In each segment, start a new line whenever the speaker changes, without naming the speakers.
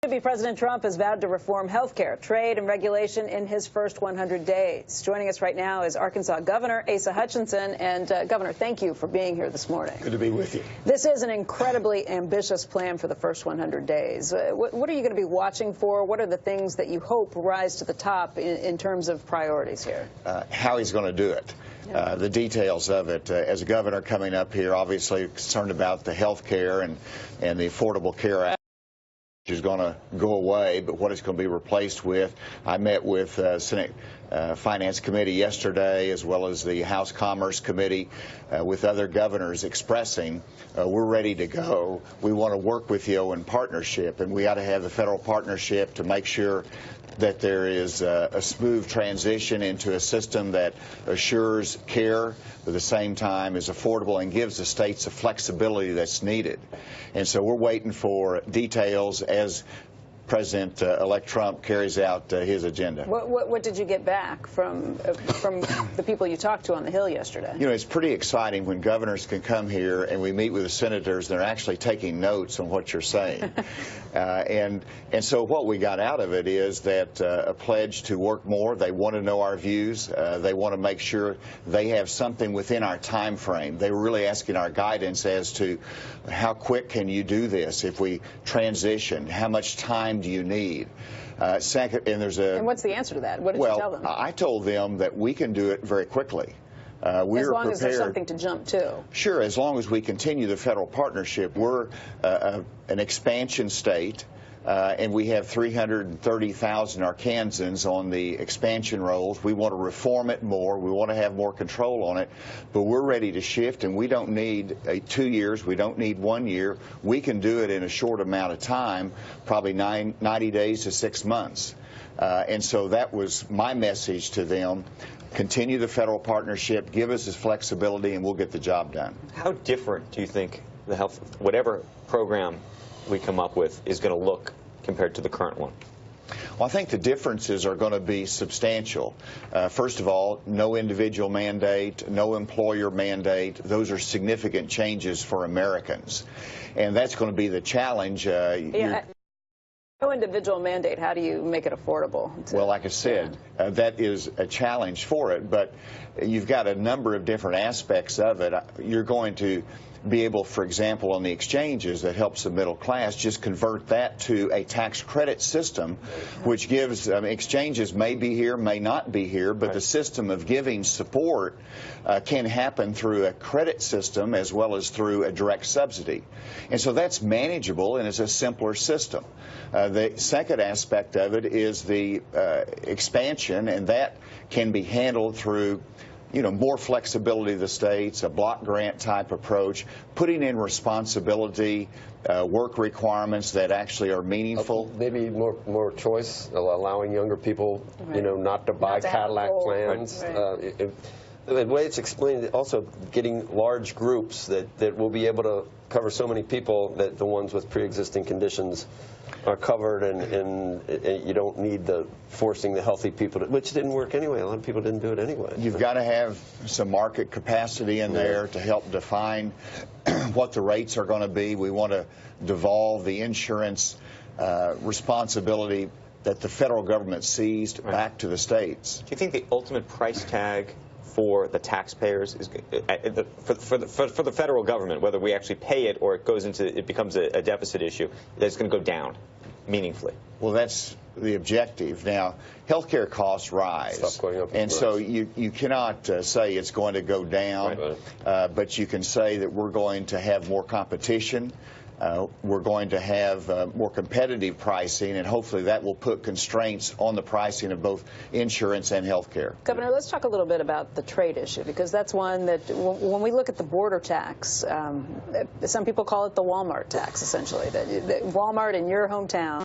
President Trump has vowed to reform health care, trade, and regulation in his first 100 days. Joining us right now is Arkansas Governor Asa Hutchinson. And, Governor, thank you for being here this morning.
Good to be with you.
This is an incredibly ambitious plan for the first 100 days. What are you going to be watching for? What are the things that you hope rise to the top in terms of priorities here?
How he's going to do it. The details of it. As a governor coming up here, obviously concerned about the health care and the Affordable Care Act, which is going to go away, but what it's going to be replaced with. I met with Senate Finance Committee yesterday, as well as the House Commerce Committee, with other governors expressing we're ready to go. We want to work with you in partnership, and we ought to have the federal partnership to make sure that there is a smooth transition into a system that assures care, but at the same time is affordable and gives the states the flexibility that's needed. And so we're waiting for details as President-elect Trump carries out his agenda.
What did you get back from the people you talked to on the Hill yesterday?
You know, it's pretty exciting when governors can come here and we meet with the senators and they're actually taking notes on what you're saying. And so what we got out of it is that a pledge to work more. They want to know our views. They want to make sure they have something within our time frame. They were really asking our guidance as to how quick can you do this if we transition? How much time do you need? Second, and
what's the answer to that? What did you tell them?
I told them that we can do it very quickly.
As long as there's something to jump to. Sure,
as long as we continue the federal partnership. We're an expansion state, and we have 330,000 Arkansans on the expansion rolls. We want to reform it more. We want to have more control on it. But we're ready to shift, and we don't need 2 years. We don't need 1 year. We can do it in a short amount of time, probably 90 days to 6 months. And so that was my message to them. Continue the federal partnership, give us this flexibility, and we'll get the job done.
How different do you think the whatever program we come up with is going to look compared to the current one?
Well, I think the differences are going to be substantial. First of all, no individual mandate, no employer mandate. Those are significant changes for Americans. And that's going to be the challenge.
No individual mandate. How do you make it affordable?
Well, like I said, that is a challenge for it, but you've got a number of different aspects of it. You're going to be able, for example, on the exchanges that helps the middle class, just convert that to a tax credit system, which gives exchanges may be here, may not be here, but the system of giving support can happen through a credit system as well as through a direct subsidy. And so that's manageable and it's a simpler system. The second aspect of it is the expansion, and that can be handled through more flexibility of the states, a block grant type approach, putting in responsibility, work requirements that actually are meaningful.
Maybe more choice, allowing younger people, not to buy Cadillac plans.
Right.
The way it's explained, also getting large groups that will be able to cover so many people that the ones with pre-existing conditions are covered, and you don't need the forcing the healthy people, which didn't work anyway. A lot of people didn't do it anyway.
You've got to have some market capacity in there to help define what the rates are going to be. We want to devolve the insurance responsibility that the federal government seized back to the states.
Do you think the ultimate price tag for the taxpayers is for the federal government, whether we actually pay it or it becomes a deficit issue, that's going to go down meaningfully?
Well, that's the objective. Now, healthcare costs rise, and so you cannot say it's going to go down, but you can say that we're going to have more competition. We're going to have more competitive pricing, and hopefully that will put constraints on the pricing of both insurance and health care.
Governor, let's talk a little bit about the trade issue, because that's one that, when we look at the border tax, some people call it the Walmart tax, essentially. That Walmart in your hometown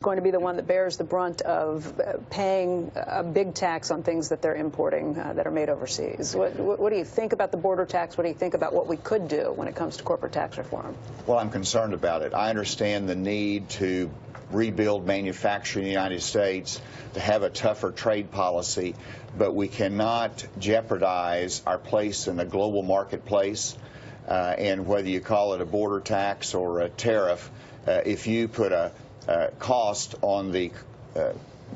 going to be the one that bears the brunt of paying a big tax on things that they're importing that are made overseas. What do you think about the border tax? What do you think about what we could do when it comes to corporate tax reform?
Well, I'm concerned about it. I understand the need to rebuild manufacturing in the United States, to have a tougher trade policy, but we cannot jeopardize our place in the global marketplace. And whether you call it a border tax or a tariff, if you put a cost on the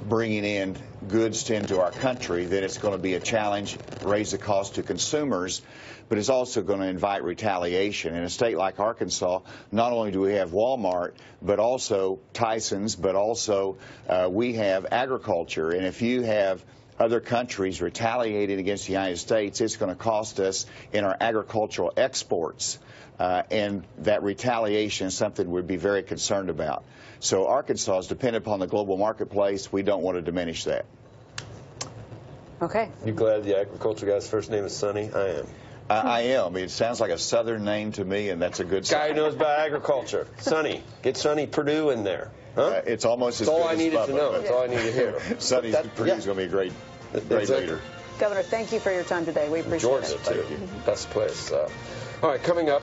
bringing in goods into our country, then it's going to be a challenge, raise the cost to consumers, but it's also going to invite retaliation. In a state like Arkansas, not only do we have Walmart, but also Tyson's, but also we have agriculture. And if you have other countries retaliating against the United States, it's going to cost us in our agricultural exports. And that retaliation is something we'd be very concerned about. So Arkansas is dependent upon the global marketplace. We don't want to diminish that.
Okay.
You glad the agriculture guy's first name is Sonny? I am.
I am. I mean, it sounds like a Southern name to me, and that's a good
Guy
sign.
who knows about agriculture. Sonny. Get Sonny Perdue in there. Huh?
It's almost as
That's all
good
I
as
needed
Bubba,
to know.
but
That's all I need to hear.
Sonny Perdue's going to be a great
Exactly.
leader.
Governor, thank you for your time today. We appreciate
Georgia,
it.
too. Best place. All right, coming up.